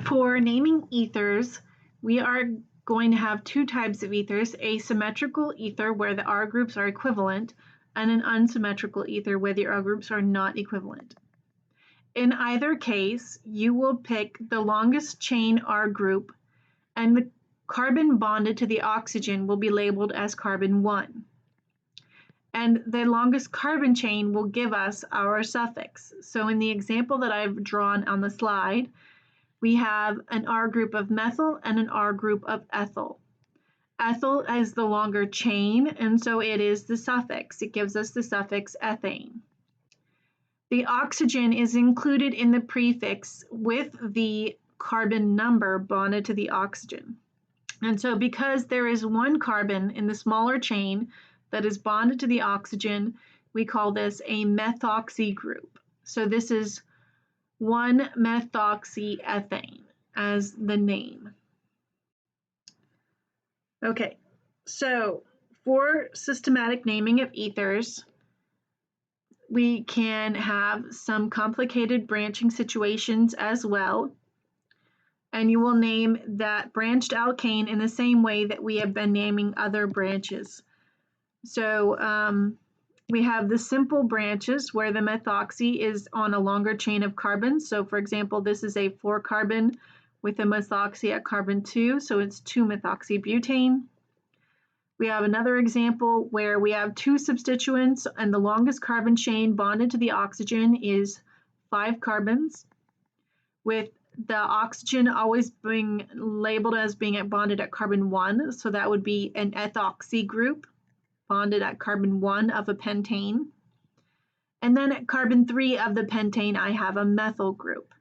For naming ethers, we are going to have two types of ethers, a symmetrical ether where the R groups are equivalent, and an unsymmetrical ether where the R groups are not equivalent. In either case, you will pick the longest chain R group, and the carbon bonded to the oxygen will be labeled as carbon 1. And the longest carbon chain will give us our suffix. So in the example that I've drawn on the slide, we have an R group of methyl and an R group of ethyl. Ethyl is the longer chain, and so it is the suffix. It gives us the suffix ethane. The oxygen is included in the prefix with the carbon number bonded to the oxygen. And so because there is one carbon in the smaller chain that is bonded to the oxygen, we call this a methoxy group. So this is 1-methoxyethane as the name. Okay, so for systematic naming of ethers, we can have some complicated branching situations as well. And you will name that branched alkane in the same way that we have been naming other branches. So we have the simple branches where the methoxy is on a longer chain of carbons. So for example, this is a 4-carbon with a methoxy at carbon 2, so it's 2-methoxybutane. We have another example where we have 2 substituents and the longest carbon chain bonded to the oxygen is 5 carbons, with the oxygen always being labeled as being bonded at carbon 1, so that would be an ethoxy group bonded at carbon 1 of a pentane. And then at carbon 3 of the pentane, I have a methyl group.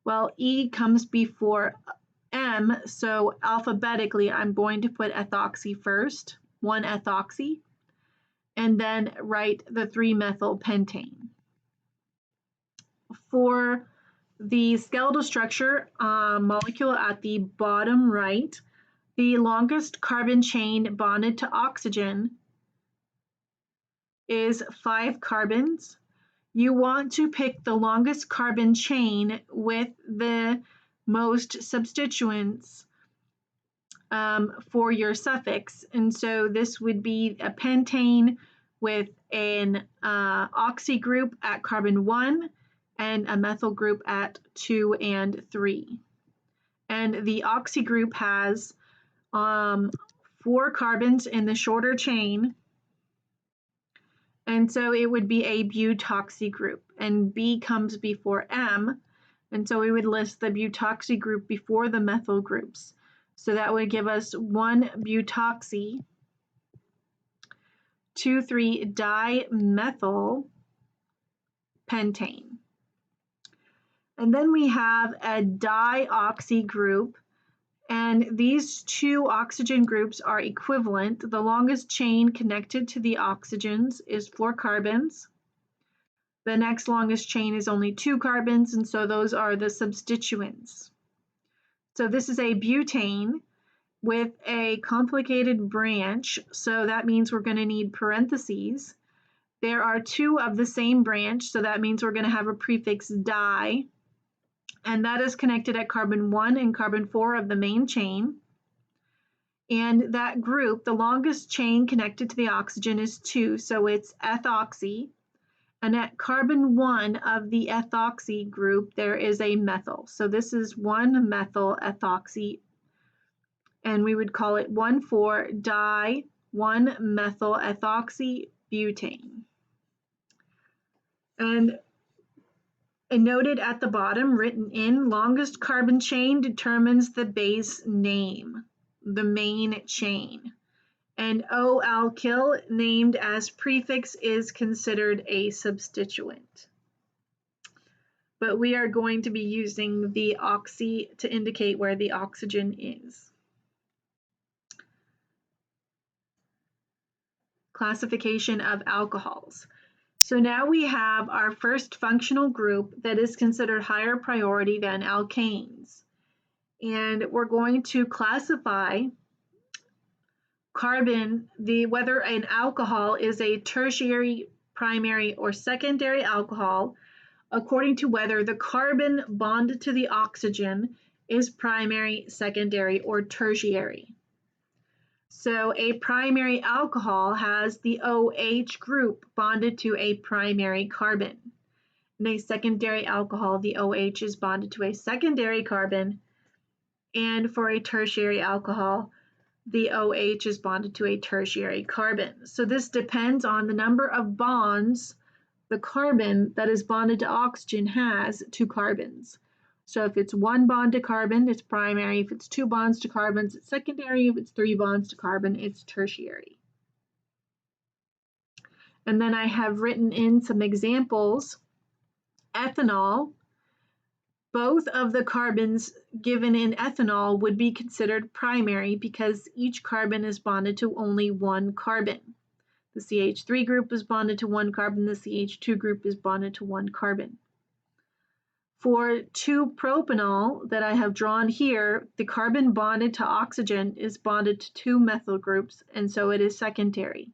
Well, E comes before M, so alphabetically, I'm going to put ethoxy first, 1-ethoxy, and then write the 3-methyl pentane. For the skeletal structure molecule at the bottom right, the longest carbon chain bonded to oxygen is 5 carbons. You want to pick the longest carbon chain with the most substituents for your suffix. And so this would be a pentane with an oxy group at carbon 1 and a methyl group at 2 and 3. And the oxy group has 4 carbons in the shorter chain. And so it would be a butoxy group, and B comes before M, and so we would list the butoxy group before the methyl groups. So that would give us 1-butoxy, 2,3-dimethyl pentane. And then we have a dioxy group, and these 2 oxygen groups are equivalent. The longest chain connected to the oxygens is 4 carbons. The next longest chain is only 2 carbons, and so those are the substituents. So this is a butane with a complicated branch, so that means we're going to need parentheses. There are 2 of the same branch, so that means we're going to have a prefix di, and that is connected at carbon 1 and carbon 4 of the main chain. And that group, the longest chain connected to the oxygen is 2, so it's ethoxy. And at carbon 1 of the ethoxy group, there is a methyl. So this is 1-methyl ethoxy, and we would call it 1,4-di 1-methyl ethoxy butane. And noted at the bottom, written in, longest carbon chain determines the base name, the main chain. And O-alkyl, named as prefix, is considered a substituent. But we are going to be using the oxy to indicate where the oxygen is. Classification of alcohols. So now we have our first functional group that is considered higher priority than alkanes. And we're going to classify carbon, whether an alcohol is a tertiary, primary, or secondary alcohol, according to whether the carbon bonded to the oxygen is primary, secondary, or tertiary. So a primary alcohol has the OH group bonded to a primary carbon. In a secondary alcohol, the OH is bonded to a secondary carbon, and for a tertiary alcohol, the OH is bonded to a tertiary carbon. So this depends on the number of bonds the carbon that is bonded to oxygen has to carbons. So if it's one bond to carbon, it's primary. If it's two bonds to carbons, it's secondary. If it's three bonds to carbon, it's tertiary. And then I have written in some examples. Ethanol, both of the carbons given in ethanol would be considered primary because each carbon is bonded to only one carbon. The CH3 group is bonded to one carbon, the CH2 group is bonded to one carbon. For 2-propanol that I have drawn here, the carbon bonded to oxygen is bonded to two methyl groups, and so it is secondary.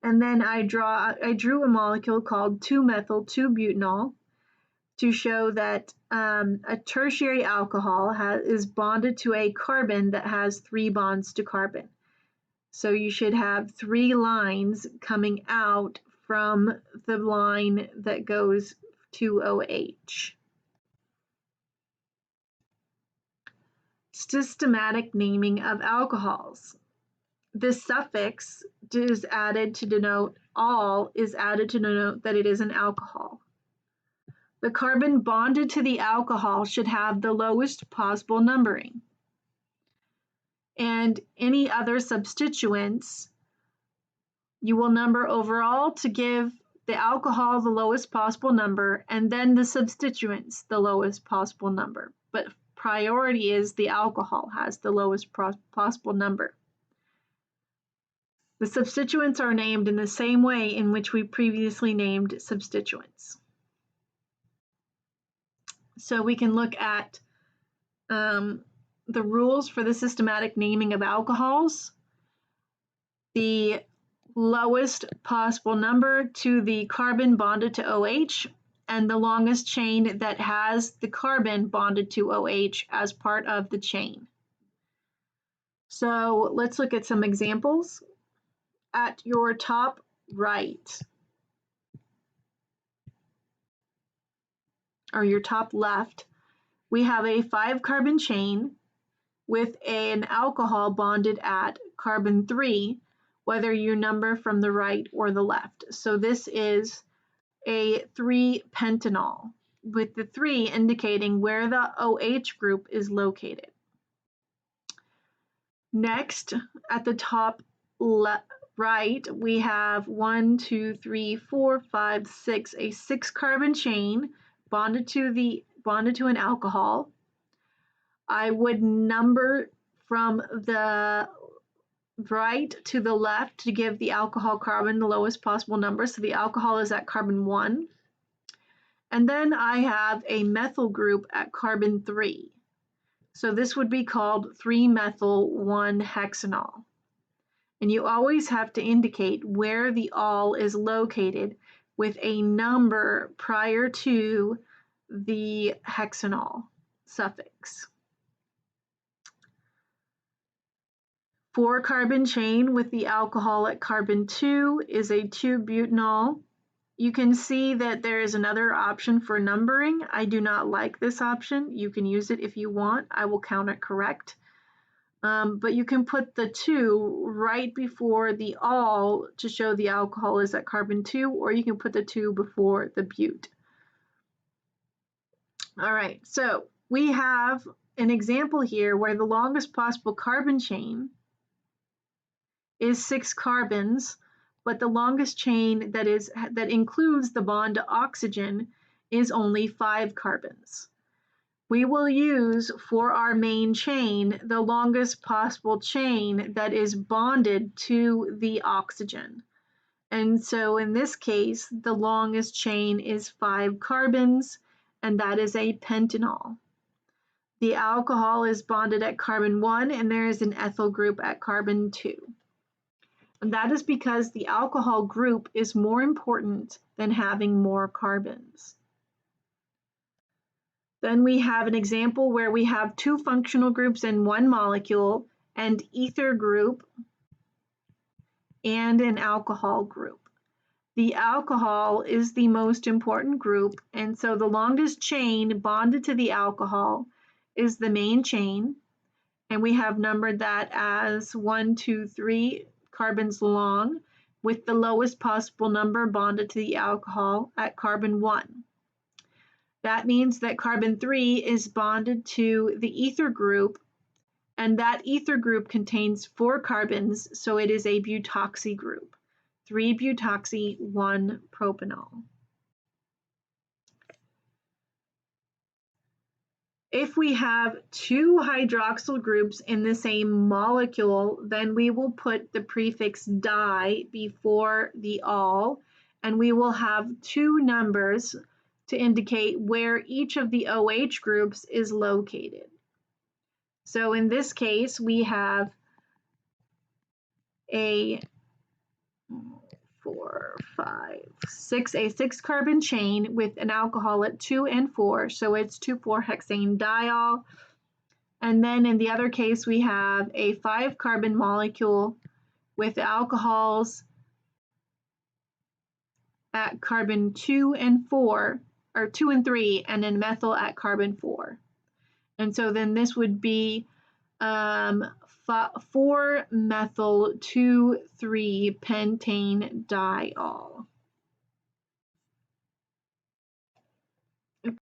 And then I drew a molecule called 2-methyl-2-butanol to show that a tertiary alcohol is bonded to a carbon that has 3 bonds to carbon. So you should have 3 lines coming out from the line that goes to OH. Systematic naming of alcohols. The suffix is added to denote "al" is added to denote that it is an alcohol. The carbon bonded to the alcohol should have the lowest possible numbering. And any other substituents, you will number overall to give the alcohol the lowest possible number, and then the substituents the lowest possible number. But priority is the alcohol has the lowest possible number. The substituents are named in the same way in which we previously named substituents. So we can look at the rules for the systematic naming of alcohols. The lowest possible number to the carbon bonded to OH, and the longest chain that has the carbon bonded to OH as part of the chain. So let's look at some examples. At your top right, or your top left, we have a 5-carbon chain with an alcohol bonded at carbon 3, whether you number from the right or the left. So this is a 3-pentanol, with the 3 indicating where the OH group is located. Next, at the top right, we have 1, 2, 3, 4, 5, 6, a 6-carbon chain bonded to an alcohol. I would number from the right to the left to give the alcohol carbon the lowest possible number. So the alcohol is at carbon 1. And then I have a methyl group at carbon 3. So this would be called 3-methyl-1-hexanol. And you always have to indicate where the "al" is located with a number prior to the hexanol suffix. 4-carbon chain with the alcohol at carbon 2 is a 2-butanol. You can see that there is another option for numbering. I do not like this option. You can use it if you want. I will count it correct. But you can put the 2 right before the "al" to show the alcohol is at carbon 2, or you can put the 2 before the "but." All right, so we have an example here where the longest possible carbon chain is 6 carbons, but the longest chain that includes the bond to oxygen is only 5 carbons. We will use for our main chain the longest possible chain that is bonded to the oxygen. And so in this case, the longest chain is 5 carbons, and that is a pentanol. The alcohol is bonded at carbon 1, and there is an ethyl group at carbon 2. And that is because the alcohol group is more important than having more carbons. Then we have an example where we have two functional groups in one molecule, an ether group and an alcohol group. The alcohol is the most important group, and so the longest chain bonded to the alcohol is the main chain, and we have numbered that as 1, 2, 3 carbons long, with the lowest possible number bonded to the alcohol at carbon 1. That means that carbon 3 is bonded to the ether group, and that ether group contains 4 carbons, so it is a butoxy group. 3-butoxy, 1-propanol. If we have 2 hydroxyl groups in the same molecule, then we will put the prefix di before the ol, and we will have 2 numbers to indicate where each of the OH groups is located. So in this case, we have a 4, 5, 6, a 6-carbon chain with an alcohol at 2 and 4, so it's 2,4-hexane diol. And then in the other case, we have a 5-carbon molecule with alcohols at carbon 2 and 4, or 2 and 3, and then methyl at carbon 4. And so then this would be 4-methyl 2,3-pentane diol.